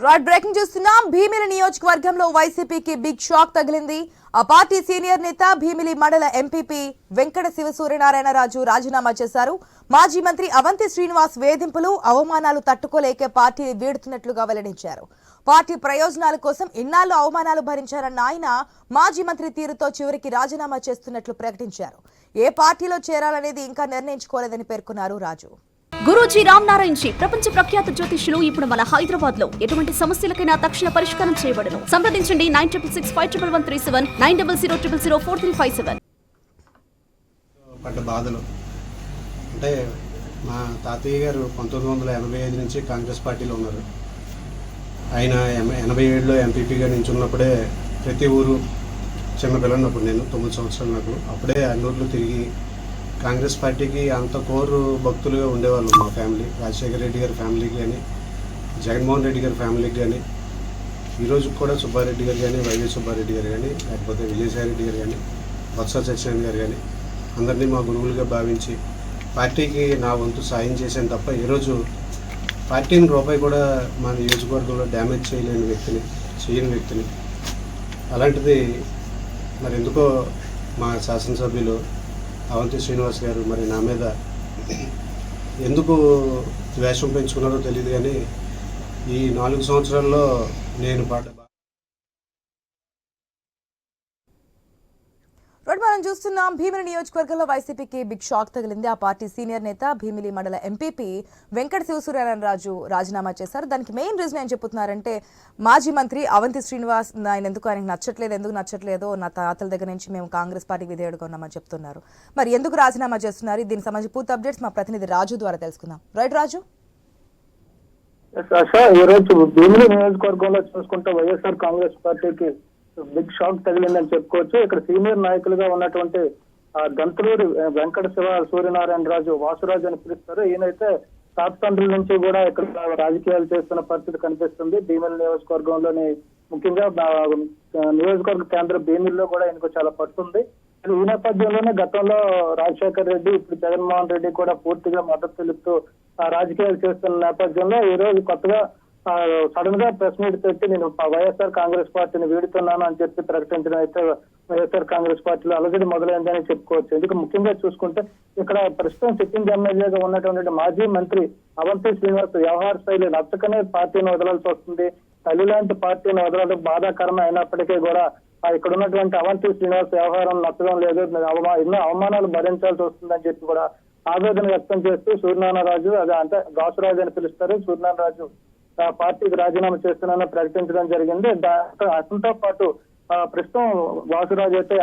Right breaking చూస్తున్నాం. భీమిలి నియోజకవర్గంలో వైసీపీకి బిగ్ షాక్ తగిలింది. ఆ పార్టీ సీనియర్ నేత భీమిలి మండల ఎంపీపీ వెంకట శివసూర్యనారాయణరాజు రాజీనామా చేశారు. మాజీ మంత్రి అవంతి శ్రీనివాస్ వేధింపులు అవమానాలు తట్టుకోలేక పార్టీని వీడుతున్నట్లుగా వెల్లడించారు. పార్టీ ప్రయోజనాల కోసం ఇన్నాళ్లు అవమానాలు భరించారన్న ఆయన మాజీ మంత్రి తీరుతో చివరికి రాజీనామా చేస్తున్నట్లు ప్రకటించారు. ఏ పార్టీలో చేరాలనేది ఇంకా నిర్ణయించుకోలేదని పేర్కొన్నారు రాజు. గురూజీ రామనారాయణ్ జీ ప్రపంచ ప్రఖ్యాత జ్యోతిష్యులు ఇప్పుడు మన హైదరాబాద్ లో ఎటువంటి సమస్యలకైనా తక్షణ పరిష్కారం చేయబడును. సంప్రదించండి 96661137 9000004357. పడ్డ బాధలు అంటే మా తాతయ్య గారు 1985 నుంచి కాంగ్రెస్ పార్టీలో ఉన్నారు. ఆయన 87లో ఎంపీపీగా నించున్నప్పుడే ప్రతి ఊరు చిన్నపిల్లన్నప్పుడు నేను 9 సంవత్సరాలు నాకు అప్పుడే అన్నూరులో తిరిగి కాంగ్రెస్ పార్టీకి అంత కోరు భక్తులుగా ఉండేవాళ్ళు. మా ఫ్యామిలీ, రాజశేఖర రెడ్డి గారి ఫ్యామిలీకి కానీ, జగన్మోహన్ రెడ్డి గారి ఫ్యామిలీకి కానీ, ఈరోజు కూడా సుబ్బారెడ్డి గారు కానీ, వైవి సుబ్బారెడ్డి గారు కానీ, లేకపోతే విజయసాయి రెడ్డి గారు కానీ, బొత్స సత్యనారాయణ గారు కానీ అందరినీ మా గురువులుగా భావించి పార్టీకి నా వంతు సాయం చేశాను తప్ప ఈరోజు పార్టీని రూపాయి కూడా మా నియోజకవర్గంలో డ్యామేజ్ చేయని వ్యక్తిని అలాంటిది మరి ఎందుకో మా శాసనసభ్యులు అవంతి శ్రీనివాస్ గారు మరి నా మీద ఎందుకు ద్వేషం పెంచుకున్నారో తెలియదు. కానీ ఈ 4 సంవత్సరాల్లో నేను మనం చూస్తున్నాం. భీమిలి నియోజకవర్గంలో వైసీపీకి బిగ్ షాక్ తగిలింది. ఆ పార్టీ సీనియర్ నేత భీమిలి మండల ఎంపీపీ వెంకట శివసూర్యనారాయణరాజు రాజీనామా చేశారు. దానికి మెయిన్ రీజన్ ఏం చెప్తున్నారంటే మాజీ మంత్రి అవంతి శ్రీనివాస్ ఆయనకు నచ్చట్లేదో నా తాతల దగ్గర నుంచి మేము కాంగ్రెస్ పార్టీకి విధేయుడుగా ఉన్నామని చెప్తున్నారు. మరి ఎందుకు రాజీనామా చేస్తున్నారు? దీనికి సంబంధించి పూర్తి అప్డేట్స్ మా ప్రతినిధి రాజు ద్వారా తెలుసుకుందాం. రైట్ రాజు. ఈ రోజు భీమిలి నియోజకవర్గంలో చూసుకుంటే వైఎస్ఆర్ కాంగ్రెస్ పార్టీకి బిగ్ షాక్ తగిలిందని చెప్పుకోవచ్చు. ఇక్కడ సీనియర్ నాయకులుగా ఉన్నటువంటి గంతలూరి వెంకట సూర్యనారాయణరాజు, వాసురాజు అని పిలుస్తారు. ఈయనైతే తాతండ్రుల నుంచి కూడా ఇక్కడ రాజకీయాలు చేస్తున్న పరిస్థితి కనిపిస్తుంది. భీమిలి నియోజకవర్గంలోని ముఖ్యంగా నియోజకవర్గ కేంద్ర భీమిలిలో కూడా ఈయనకు చాలా పట్టుంది. ఈ నేపథ్యంలోనే గతంలో రాజశేఖర రెడ్డి, ఇప్పుడు జగన్మోహన్ రెడ్డి కూడా పూర్తిగా మద్దతు తెలుపుతూ రాజకీయాలు చేస్తున్న నేపథ్యంలో ఈ రోజు కొత్తగా సడన్ గా ప్రెస్ మీట్ పెట్టి నేను వైఎస్ఆర్ కాంగ్రెస్ పార్టీని వీడుతున్నాను అని చెప్పి ప్రకటించడం అయితే వైఎస్ఆర్ కాంగ్రెస్ పార్టీలో అలజడి మొదలైందని చెప్పుకోవచ్చు. ఎందుకు ముఖ్యంగా చూసుకుంటే ఇక్కడ ప్రస్తుతం సిట్టింగ్ ఎమ్మెల్యేగా ఉన్నటువంటి మాజీ మంత్రి అవంతి శ్రీనివాస్ వ్యవహార శైలి నచ్చకనే పార్టీని వదలాల్సి వస్తుంది. తల్లి లాంటి పార్టీని వదలడం బాధాకరం అయినప్పటికీ కూడా ఇక్కడ ఉన్నటువంటి అవంతి శ్రీనివాస్ వ్యవహారం నచ్చడం లేదు, ఎన్నో అవమానాలు భరించాల్సి వస్తుందని చెప్పి కూడా ఆవేదన వ్యక్తం చేస్తూ సూర్యనారాయణరాజు, అంటే గాసురాజు అని పిలుస్తారు, సూర్యనారాయణరాజు పార్టీకి రాజీనామా చేస్తున్నానని ప్రకటించడం జరిగింది. అతనితో పాటు ప్రస్తుతం వాసురాజు అయితే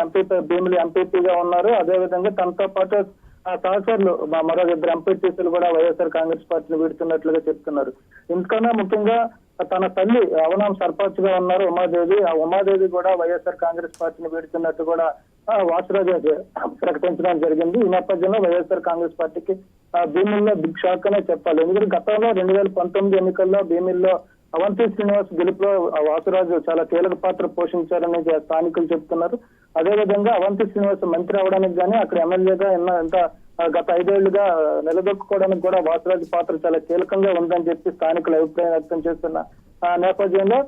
భీమిలి ఎంపీపీగా ఉన్నారు. అదేవిధంగా తనతో పాటు సహచరులు మరో 2 ఎంపీటీసీలు కూడా వైఎస్ఆర్ కాంగ్రెస్ పార్టీని వీడుతున్నట్లుగా చెప్తున్నారు. ఇందుకన్నా ముఖ్యంగా తన తల్లి అవనాం సర్పంచ్ గా ఉన్నారు ఉమాదేవి. ఆ ఉమాదేవి కూడా వైఎస్ఆర్ కాంగ్రెస్ పార్టీని వీడుతున్నట్టు కూడా వాసురాజు ప్రకటించడం జరిగింది. ఈ నేపథ్యంలో వైఎస్ఆర్ కాంగ్రెస్ పార్టీకి భీమిల్లో బిగ్ షాక్ అనే చెప్పాలి. ఎందుకంటే గతంలో 2019 ఎన్నికల్లో భీమిల్లో అవంతి శ్రీనివాస్ గెలుపులో వాసురాజు చాలా కీలక పాత్ర పోషించారని స్థానికులు చెప్తున్నారు. అదేవిధంగా అవంతి శ్రీనివాస్ మంత్రి అవడానికి గానీ, అక్కడ ఎమ్మెల్యేగా గత 5 ఏళ్లుగా నిలదొక్కుకోవడానికి కూడా వాసురాజు పాత్ర చాలా కీలకంగా ఉందని చెప్పి స్థానికులు అభిప్రాయం వ్యక్తం చేస్తున్న నేపథ్యంలో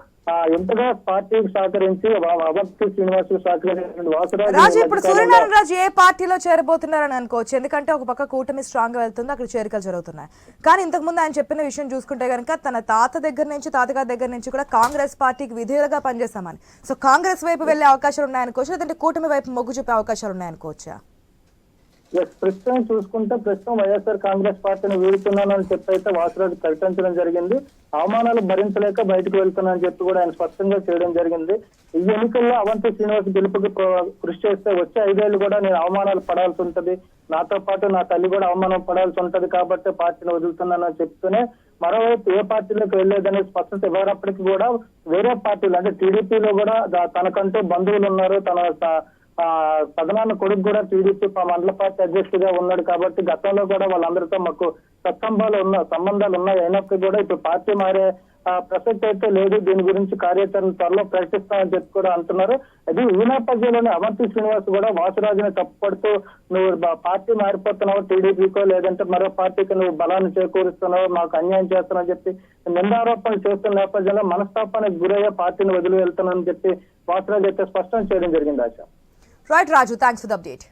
ఎంతగా పార్టీకి సహకరించి అవంతి శ్రీనివాస్ సహకరించిన వాసురాజు ఇప్పుడు సూర్యనారాయణరాజు ఏ పార్టీలో చేరబోతున్నారని అనుకోవచ్చు. ఎందుకంటే ఒక పక్క కూటమి స్ట్రాంగ్ గా వెళ్తుంది, అక్కడ చేరికలు జరుగుతున్నాయి. కానీ ఇంతకు ముందు ఆయన చెప్పిన విషయం చూసుకుంటే కనుక తన తాతగారి దగ్గర నుంచి కూడా కాంగ్రెస్ పార్టీకి విధేయులుగా పనిచేస్తామని. సో కాంగ్రెస్ వైపు వెళ్లే అవకాశాలు ఉన్నాయనుకోవచ్చు, లేదంటే కూటమి వైపు మొగ్గు చూపే అవకాశాలు ఉన్నాయనుకోవచ్చా? ప్రస్తుతం చూసుకుంటే వైఎస్ఆర్ కాంగ్రెస్ పార్టీని వీడుతున్నానని చెప్పి అయితే వాసురాజు ప్రకటించడం జరిగింది. అవమానాలు భరించలేక బయటకు వెళ్తున్నానని చెప్పి కూడా ఆయన స్పష్టంగా చేయడం జరిగింది. ఈ ఎన్నికల్లో అవంతి శ్రీనివాస్ గెలుపుకి కృషి చేస్తే వచ్చే 5 ఏళ్లు కూడా నేను అవమానాలు పడాల్సి ఉంటది, నాతో పాటు నా తల్లి కూడా అవమానం పడాల్సి ఉంటది కాబట్టి పార్టీని వదులుతున్నానని చెప్తూనే మరోవైపు ఏ పార్టీలోకి వెళ్లేదనే స్పష్టత ఇవ్వనప్పటికీ కూడా వేరే పార్టీలు అంటే టీడీపీలో కూడా తనకంటూ బంధువులు ఉన్నారు. తన పదనాన్న కొడుకు కూడా టీడీపీ మండల పార్టీ అధ్యక్షుడిగా ఉన్నాడు కాబట్టి గతంలో కూడా వాళ్ళందరితో మాకు సంబంధాలు ఉన్నాయి. అయినప్పటికీ కూడా ఇప్పుడు పార్టీ మారే ప్రసక్తి అయితే లేదు. దీని గురించి కార్యాచరణ త్వరలో ప్రకటిస్తామని చెప్పి కూడా అంటున్నారు. అది ఈ నేపథ్యంలోనే అవంతి శ్రీనివాస్ కూడా వాసురాజుని తప్పుపడుతూ నువ్వు పార్టీ మారిపోతున్నావు టీడీపీకో లేదంటే మరో పార్టీకి నువ్వు బలాన్ని చేకూరుస్తున్నావు, మాకు అన్యాయం చేస్తున్నావు చెప్పి నిందారోపణలు చేస్తున్న నేపథ్యంలో మనస్తాపానికి గురయ్యే పార్టీని వదిలి వెళ్తున్నానని చెప్పి వాసురాజు అయితే స్పష్టం చేయడం జరిగింది. ఆశ. Right Raju, thanks for the update.